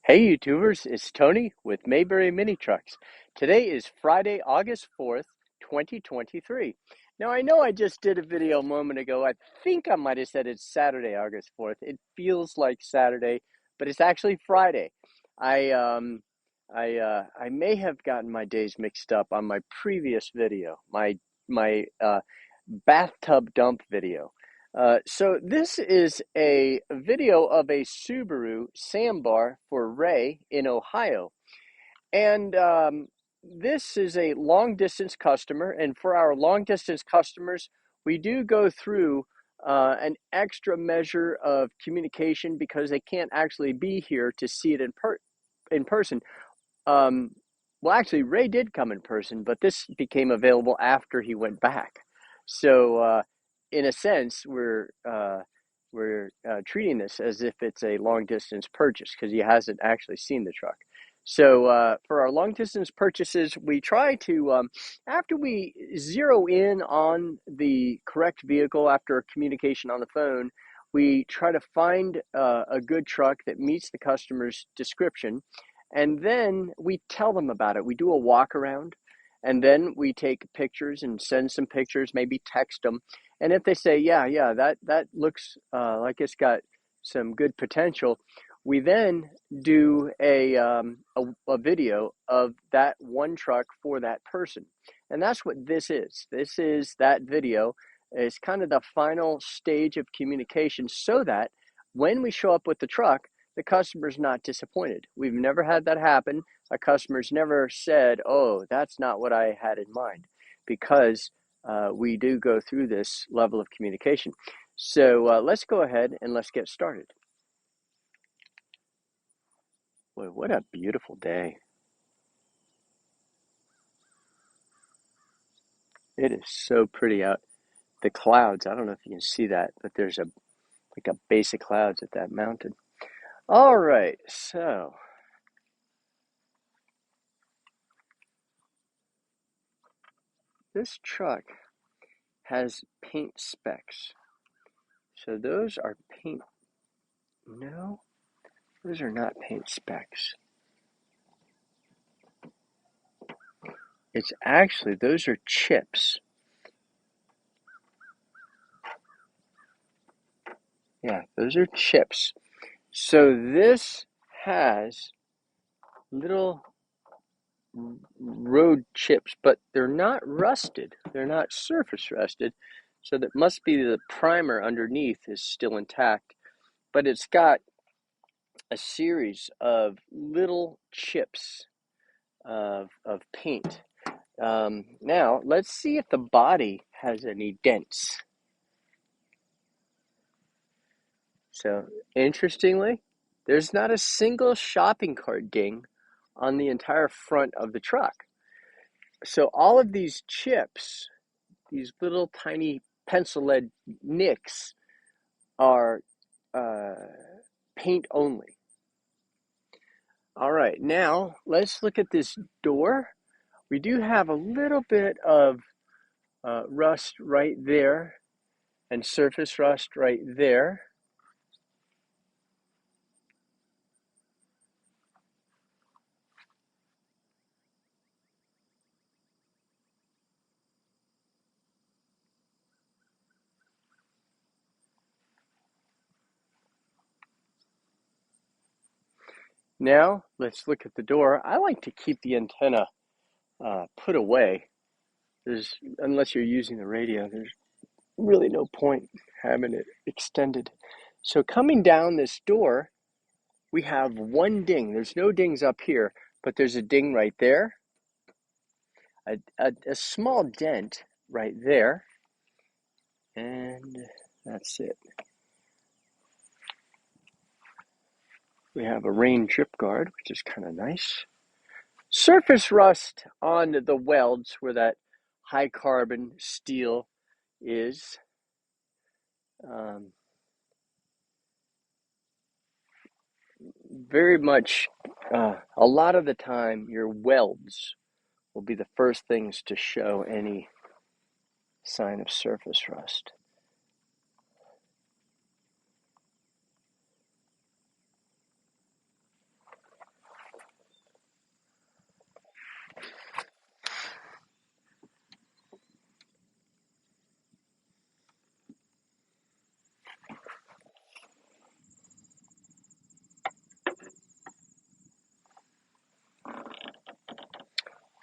Hey YouTubers, it's Tony with Mayberry Mini Trucks. Today is Friday, August 4th, 2023. Now I know I just did a video a moment ago. I think I might have said it's Saturday, August 4th. It feels like Saturday, but it's actually Friday. I I may have gotten my days mixed up on my previous video, my bathtub dump video. So this is a video of a Subaru Sambar for Ray in Ohio. And this is a long distance customer. And for our long distance customers, we do go through an extra measure of communication because they can't actually be here to see it in person. Um, well, actually, Ray did come in person, but this became available after he went back. So, in a sense, we're treating this as if it's a long distance purchase because he hasn't actually seen the truck. So, for our long distance purchases, we try to after we zero in on the correct vehicle after communication on the phone, we try to find a good truck that meets the customer's description, and then we tell them about it. We do a walk around, and then we take pictures and send some pictures, maybe text them. And if they say, yeah, that looks like it's got some good potential, we then do a video of that one truck for that person. And that's what this is. This is that video. It's kind of the final stage of communication so that when we show up with the truck, the customer's not disappointed. We've never had that happen. A customer's never said, oh, that's not what I had in mind, because we do go through this level of communication. So let's go ahead and let's get started. Boy, what a beautiful day. It is so pretty out. The clouds, I don't know if you can see that, but there's like a base of clouds at that mountain. All right, so this truck has paint specs. So those are paint. No, those are not paint specs. It's actually, those are chips. Yeah, those are chips. So this has little road chips, but they're not rusted. They're not surface rusted. So that must be the primer underneath is still intact. But it's got a series of little chips of paint. Now, let's see if the body has any dents. So, interestingly, there's not a single shopping cart ding on the entire front of the truck. So, all of these chips, these little tiny pencil lead nicks, are paint only. All right, now let's look at this door. We do have a little bit of rust right there and surface rust right there. Now let's look at the door. I like to keep the antenna put away. Unless you're using the radio, there's really no point having it extended. So coming down this door, we have one ding. There's no dings up here, but there's a ding right there, a small dent right there, and that's it. We have a rain drip guard, which is kind of nice. Surface rust on the welds where that high carbon steel is. Very much, a lot of the time, your welds will be the first things to show any sign of surface rust.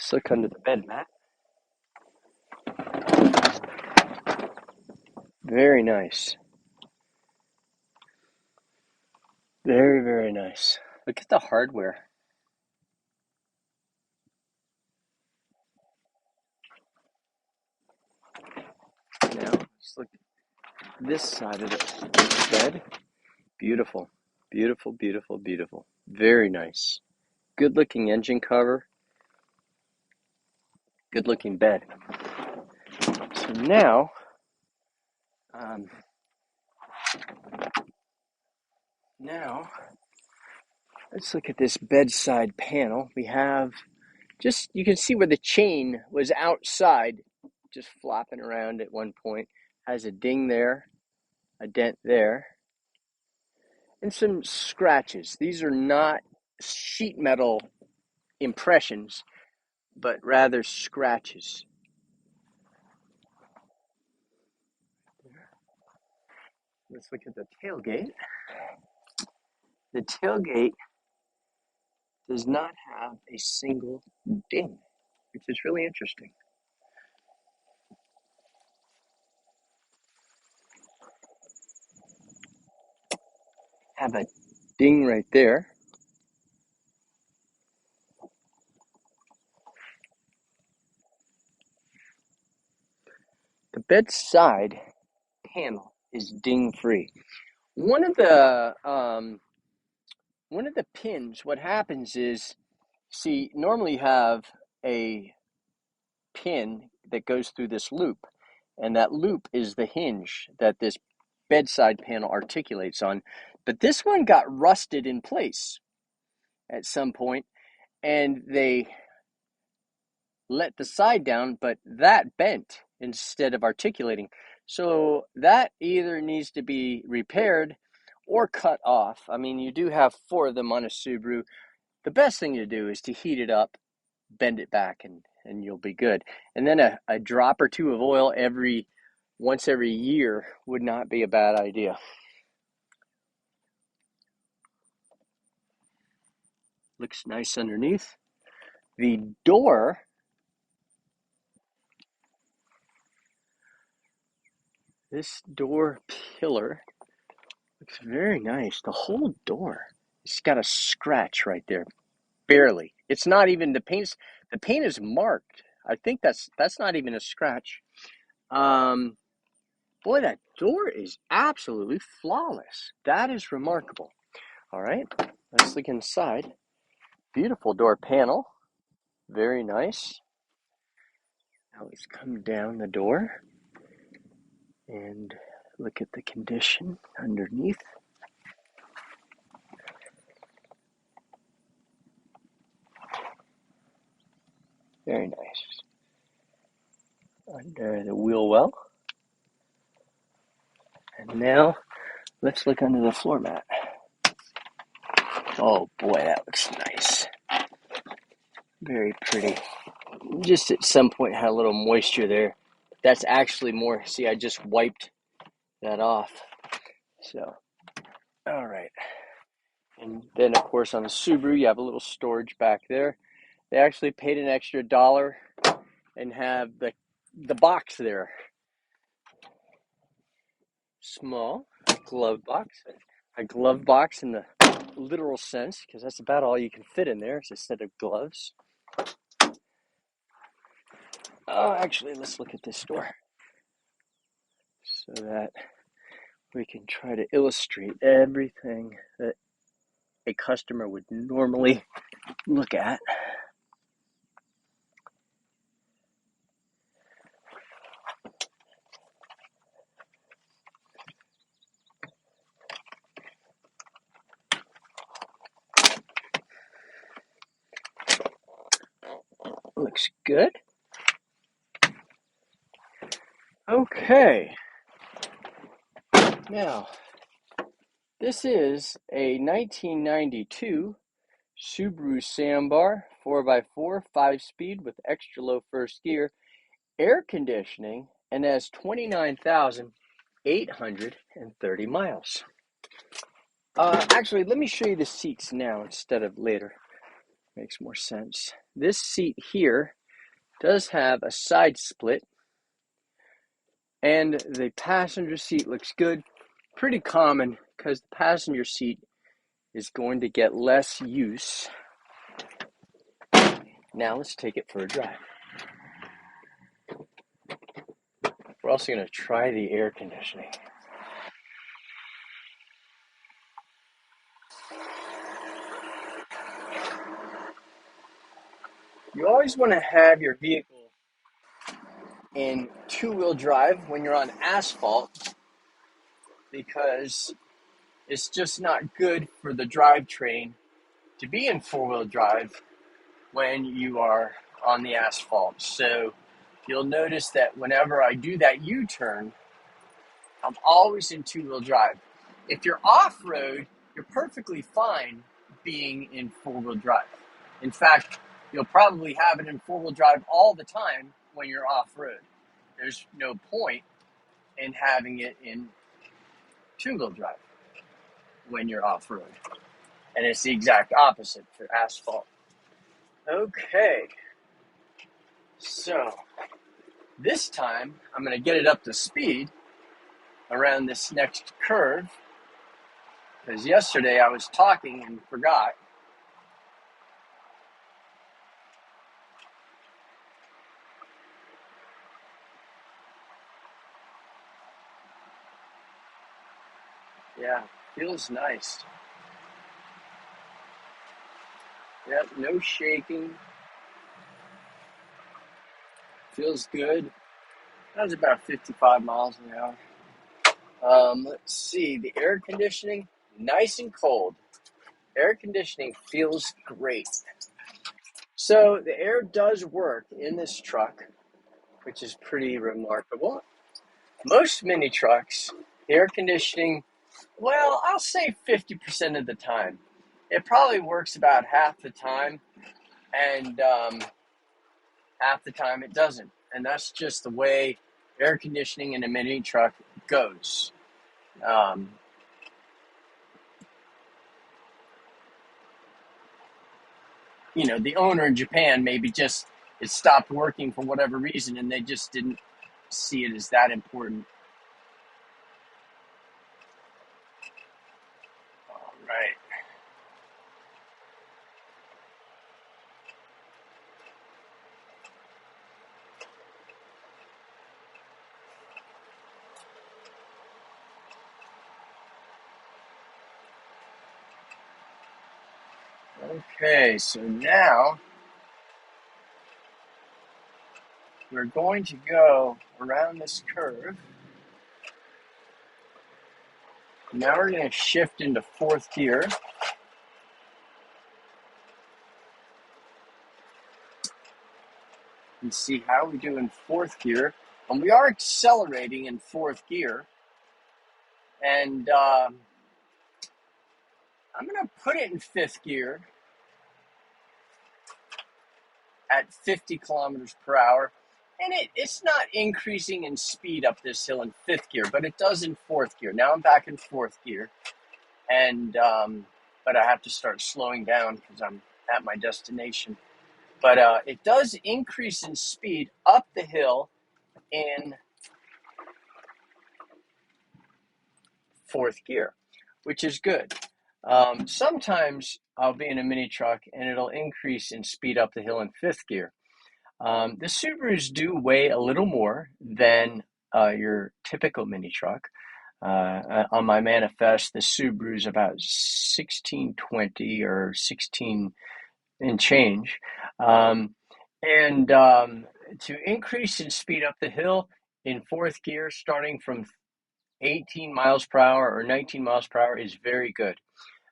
Let's look under the bed mat. Very nice. Very, very nice. Look at the hardware. Now, let's look at this side of the bed. Beautiful. Beautiful, beautiful, beautiful. Very nice. Good looking engine cover. Good looking bed. So now, um, let's look at this bedside panel. We have just, you can see where the chain was outside, just flopping around at one point. Has a ding there, a dent there, and some scratches. These are not sheet metal impressions, but rather scratches. Let's look at the tailgate. The tailgate does not have a single ding, which is really interesting. Have a ding right there. The bedside panel is ding free. One of the pins, what happens is, see, normally you have a pin that goes through this loop, and that loop is the hinge that this bedside panel articulates on. But this one got rusted in place at some point, and they let the side down, but that bent instead of articulating. So that either needs to be repaired or cut off. I mean, you do have 4 of them on a Subaru. The best thing to do is to heat it up, bend it back, and you'll be good. And then a drop or 2 of oil once every year would not be a bad idea. Looks nice underneath. The door, this door pillar looks very nice. The whole door, it's got a scratch right there, barely. It's not even the paint is marked. I think that's not even a scratch. Boy, that door is absolutely flawless. That is remarkable. All right, let's look inside. Beautiful door panel, very nice. Now let's come down the door and look at the condition underneath. Very nice. Under the wheel well. And now let's look under the floor mat. Oh boy, that looks nice. Very pretty. Just at some point had a little moisture there. That's actually more, see, I just wiped that off. So, all right. And then, of course, on the Subaru, you have a little storage back there. They actually paid an extra $1 and have the box there. Small glove box. A glove box in the literal sense, because that's about all you can fit in there is a set of gloves. Oh, actually, let's look at this door so that we can try to illustrate everything that a customer would normally look at. Looks good. Okay. Now, this is a 1992 Subaru Sambar 4x4 5-speed with extra low first gear, air conditioning, and has 29,830 miles. Actually, let me show you the seats now instead of later. Makes more sense. This seat here does have a side split, and the passenger seat looks good. Pretty common because the passenger seat is going to get less use. Now let's take it for a drive. We're also going to try the air conditioning. You always want to have your vehicle in two-wheel drive when you're on asphalt, because it's just not good for the drivetrain to be in four-wheel drive when you are on the asphalt. So you'll notice that whenever I do that U-turn, I'm always in two-wheel drive. If you're off-road, you're perfectly fine being in four-wheel drive. In fact, you'll probably have it in four-wheel drive all the time when you're off-road. There's no point in having it in two-wheel drive when you're off-road. And it's the exact opposite for asphalt. Okay, so this time I'm going to get it up to speed around this next curve, because yesterday I was talking and forgot. Yeah, feels nice. Yep, no shaking. Feels good. That was about 55 miles an hour. Let's see, the air conditioning, nice and cold. Air conditioning feels great. So the air does work in this truck, which is pretty remarkable. Most mini trucks, the air conditioning, well, I'll say 50% of the time. It probably works about half the time, and half the time it doesn't. And that's just the way air conditioning in a mini truck goes. The owner in Japan maybe just it stopped working for whatever reason, and they just didn't see it as that important. All right. Okay, so now we're going to go around this curve. Now we're going to shift into fourth gear. And see how we do in fourth gear. And we are accelerating in fourth gear. And I'm going to put it in fifth gear at 50 kilometers per hour. And it's not increasing in speed up this hill in fifth gear, but it does in fourth gear. Now I'm back in fourth gear. And but I have to start slowing down because I'm at my destination. But it does increase in speed up the hill in fourth gear, which is good. Sometimes I'll be in a mini truck and it'll increase in speed up the hill in fifth gear. The Subarus do weigh a little more than your typical mini truck. On my manifest, the Subaru is about 1620 or 16 and change. And to increase in speed up the hill in fourth gear, starting from 18 miles per hour or 19 miles per hour, is very good.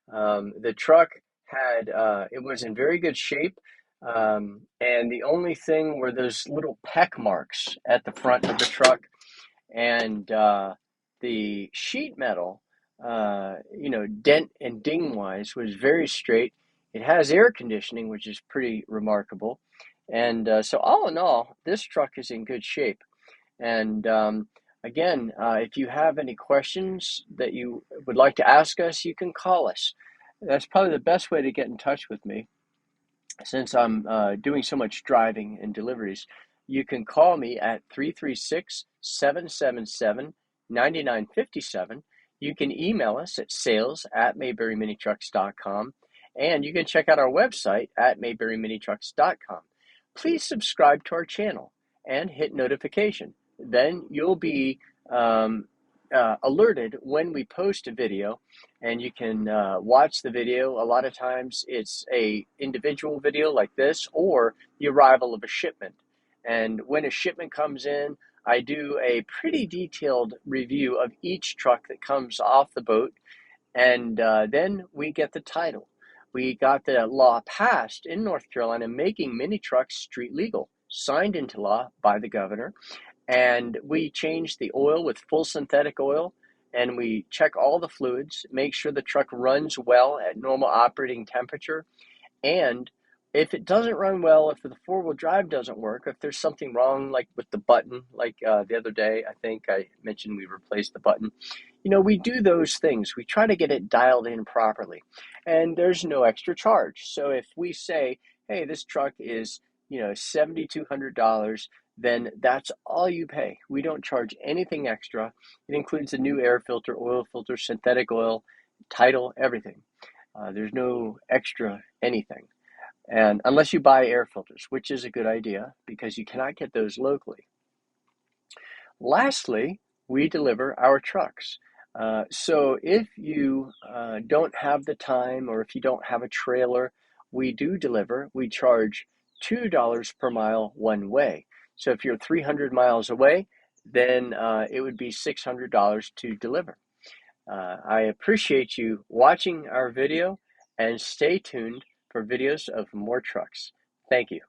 The truck it was in very good shape. And the only thing were those little peck marks at the front of the truck, and the sheet metal, dent and ding wise, was very straight. It has air conditioning, which is pretty remarkable. And so all in all, this truck is in good shape. And again, if you have any questions that you would like to ask us, you can call us. That's probably the best way to get in touch with me. since I'm doing so much driving and deliveries, you can call me at 336-777-9957. You can email us at sales@mayberryminitrucks.com, and you can check out our website at mayberryminitrucks.com. Please subscribe to our channel and hit notification. Then you'll be alerted when we post a video, and you can watch the video. A lot of times it's a individual video like this, or the arrival of a shipment. And when a shipment comes in, I do a pretty detailed review of each truck that comes off the boat, and then we get the title. We got the law passed in North Carolina making mini trucks street legal, signed into law by the governor, and we change the oil with full synthetic oil, and we check all the fluids, make sure the truck runs well at normal operating temperature. And if it doesn't run well, if the four-wheel drive doesn't work, if there's something wrong, like with the button, like the other day, I think I mentioned we replaced the button. We do those things. We try to get it dialed in properly, and there's no extra charge. So if we say, hey, this truck is, $7,200, then that's all you pay. We don't charge anything extra. It includes a new air filter, oil filter, synthetic oil, title, everything. There's no extra anything. And unless you buy air filters, which is a good idea because you cannot get those locally. Lastly, we deliver our trucks. So if you don't have the time, or if you don't have a trailer, we do deliver. We charge $2 per mile one way. So if you're 300 miles away, then it would be $600 to deliver. I appreciate you watching our video, and stay tuned for videos of more trucks. Thank you.